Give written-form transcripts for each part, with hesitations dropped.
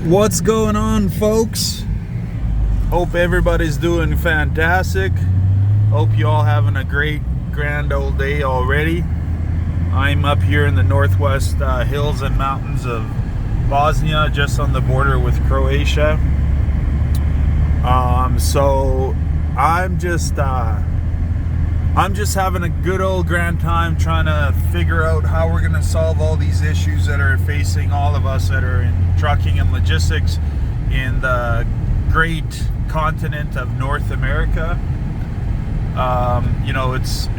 What's going on, folks? Hope everybody's doing fantastic. Hope you all having a great grand old day already. I'm up here in the northwest hills and mountains of Bosnia, just on the border with Croatia. So I'm just having a good old grand time trying to figure out how we're going to solve all these issues that are facing all of us that are in trucking and logistics in the great continent of North America.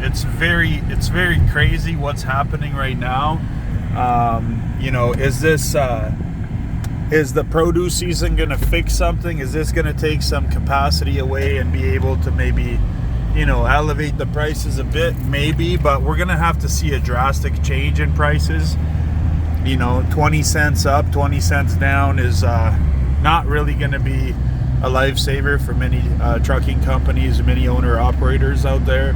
It's very crazy what's happening right now. Is the produce season going to fix something? Is this going to take some capacity away and be able to maybe, elevate the prices a bit? Maybe, but we're going to have to see a drastic change in prices. 20 cents up, 20 cents down is not really going to be a lifesaver for many trucking companies, many owner-operators out there.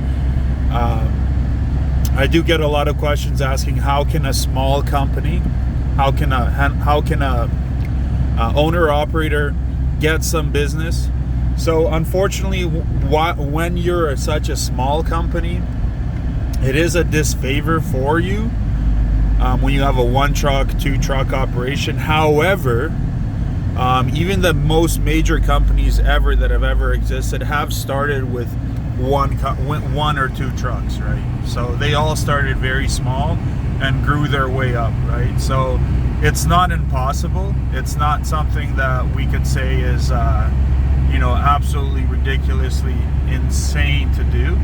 I do get a lot of questions asking, how can a small company, how can a owner-operator get some business? So unfortunately, when you're such a small company, it is a disfavor for you when you have a 1-truck, 2-truck operation. However, even the most major companies ever that have ever existed have started with one or 2 trucks, right? So they all started very small and grew their way up, right? So it's not impossible. It's not something that we could say is absolutely ridiculously insane to do.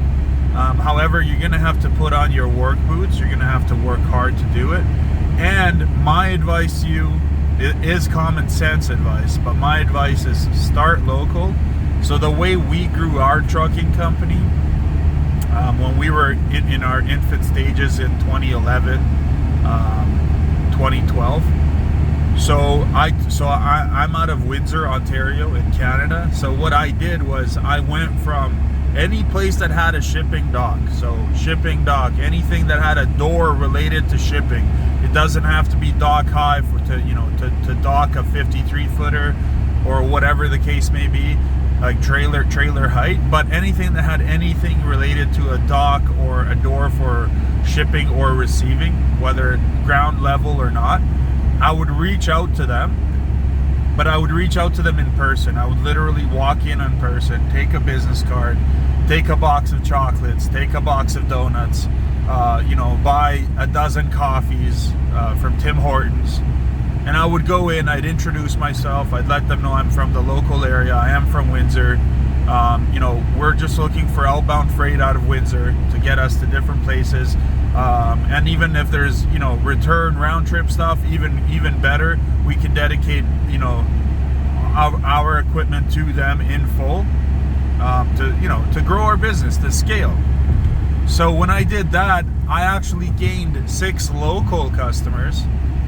However, you're going to have to put on your work boots. You're going to have to work hard to do it. And my advice to you, it is common sense advice, but my advice is start local. So the way we grew our trucking company, when we were in our infant stages in 2011, 2012. So I'm out of Windsor, Ontario in Canada. So what I did was I went from any place that had a shipping dock. So shipping dock, anything that had a door related to shipping. It doesn't have to be dock high to dock a 53-footer or whatever the case may be, like trailer height, but anything that had anything related to a dock or a door for shipping or receiving, whether ground level or not, I would reach out to them, but I would reach out to them in person. I would literally walk in person, take a business card, take a box of chocolates, take a box of donuts, buy a dozen coffees from Tim Hortons. And I would go in, I'd introduce myself, I'd let them know I'm from the local area, I am from Windsor. We're just looking for outbound freight out of Windsor to get us to different places. And even if there's, return round trip stuff, even better, we can dedicate, our equipment to them in full, to grow our business, to scale. So when I did that, I actually gained 6 local customers,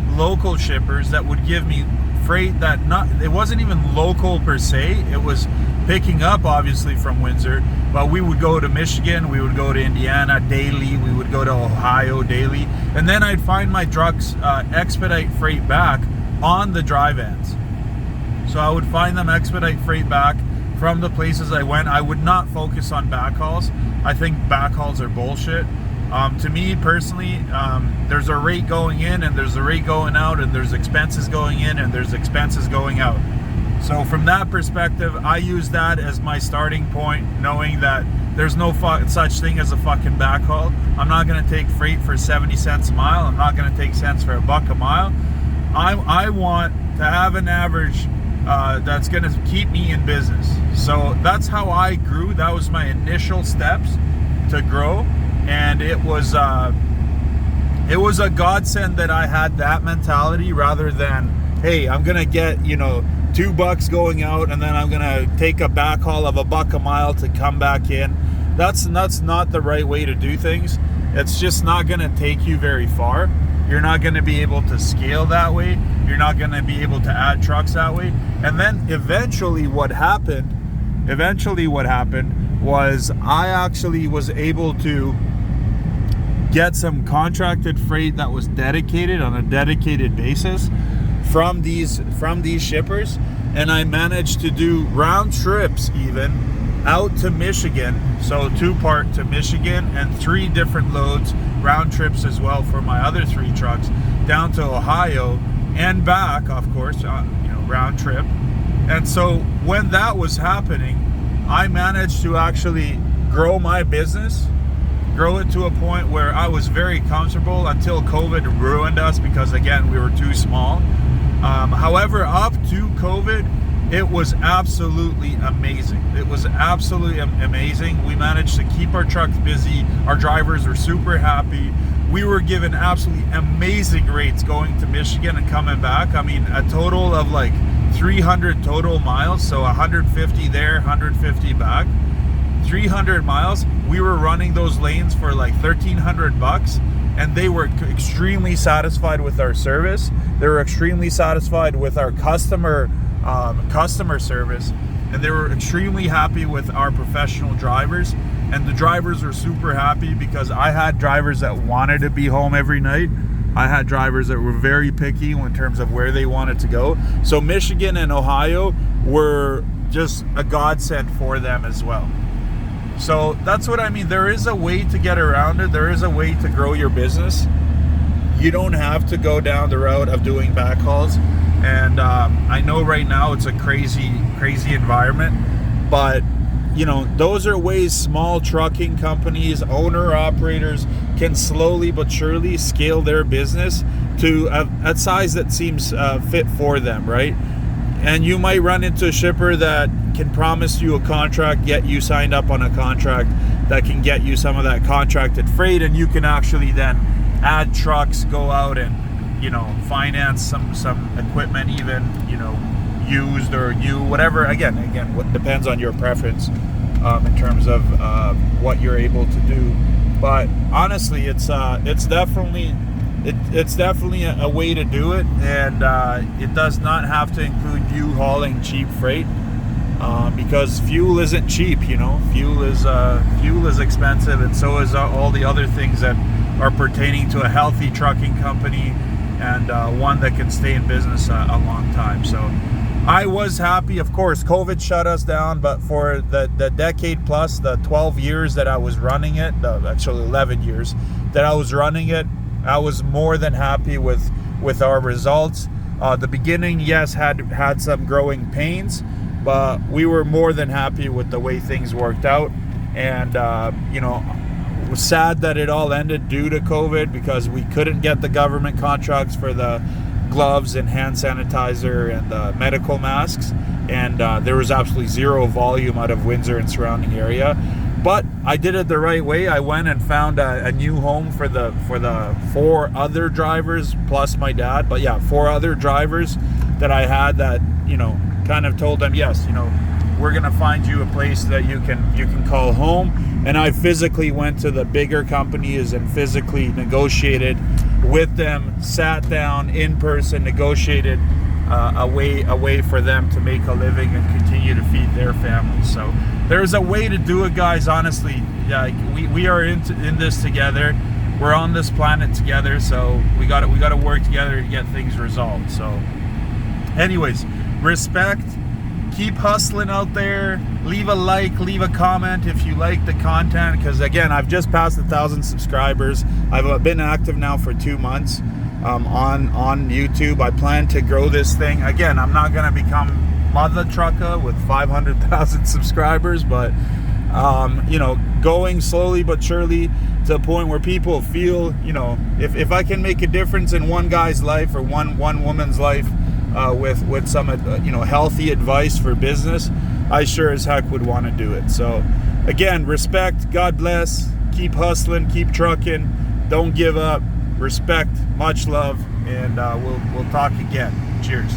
local shippers that would give me freight that it wasn't even local per se. It was picking up obviously from Windsor, but we would go to Michigan, we would go to Indiana daily, we would go to Ohio daily, and then I'd find my trucks expedite freight back on the dry vans. So I would find them expedite freight back from the places I went. I would not focus on backhauls. I think backhauls are bullshit. To me personally, there's a rate going in and there's a rate going out, and there's expenses going in and there's expenses going out. So from that perspective, I use that as my starting point, knowing that there's no such thing as a fucking backhaul. I'm not going to take freight for 70 cents a mile. I'm not going to take cents for $1 a mile. I want to have an average that's going to keep me in business. So that's how I grew. That was my initial steps to grow. And it was a godsend that I had that mentality rather than, hey, I'm gonna get $2 going out and then I'm gonna take a backhaul of $1 a mile to come back in. That's not the right way to do things. It's just not gonna take you very far. You're not gonna be able to scale that way. You're not gonna be able to add trucks that way. And then eventually what happened was I actually was able to get some contracted freight that was dedicated on a dedicated basis from these shippers, and I managed to do round trips even out to Michigan. So 2-part to Michigan and 3 different loads round trips as well for my other 3 trucks down to Ohio and back, of course, round trip. And so when that was happening, I managed to actually grow my business, grow it to a point where I was very comfortable until COVID ruined us because, again, we were too small. However, up to COVID, it was absolutely amazing. It was absolutely amazing. We managed to keep our trucks busy. Our drivers were super happy. We were given absolutely amazing rates going to Michigan and coming back. I mean, a total of like 300 total miles. So 150 there, 150 back. 300 miles. We were running those lanes for like $1,300, and they were extremely satisfied with our service. They were extremely satisfied with our customer service, and they were extremely happy with our professional drivers. And the drivers were super happy because I had drivers that wanted to be home every night. I had drivers that were very picky in terms of where they wanted to go. So Michigan and Ohio were just a godsend for them as well. So that's what I mean. There is a way to get around it. There is a way to grow your business. You don't have to go down the route of doing backhauls. And I know right now it's a crazy environment, but those are ways small trucking companies, owner-operators can slowly but surely scale their business to a size that seems fit for them, right? And you might run into a shipper that can promise you a contract, get you signed up on a contract that can get you some of that contracted freight, and you can actually then add trucks, go out and finance some equipment, even used or new, whatever. Again, what depends on your preference in terms of what you're able to do. But honestly, it's definitely a way to do it, and it does not have to include you hauling cheap freight, because fuel isn't cheap. Fuel is expensive, and so is all the other things that are pertaining to a healthy trucking company and one that can stay in business a long time. So I was happy. Of course, COVID shut us down, but for the decade plus, the 12 years that I was running it, actually 11 years that I was running it, I was more than happy with our results. The beginning, yes, had some growing pains, but we were more than happy with the way things worked out. And it was sad that it all ended due to COVID, because we couldn't get the government contracts for the gloves and hand sanitizer and the medical masks, and there was absolutely zero volume out of Windsor and surrounding area. But I did it the right way. I went and found a new home for the 4 other drivers plus my dad. But yeah, 4 other drivers that I had that kind of told them, yes, we're gonna find you a place that you can call home. And I physically went to the bigger companies and physically negotiated with them, sat down in person, negotiated a way for them to make a living and continue to feed their families. So there's a way to do it, guys. Honestly, we are in this together. We're on this planet together, so we got to work together to get things resolved. So, anyways, respect. Keep hustling out there. Leave a like, leave a comment if you like the content, because again, I've just passed 1,000 subscribers. I've been active now for 2 months on YouTube. I plan to grow this thing. Again, I'm not going to become Mother Trucker with 500,000 subscribers, but going slowly but surely to a point where people feel, if I can make a difference in one guy's life or one woman's life, with some healthy advice for business, I sure as heck would want to do it. So again, respect, God bless, keep hustling, keep trucking, don't give up, respect, much love, and we'll talk again. Cheers.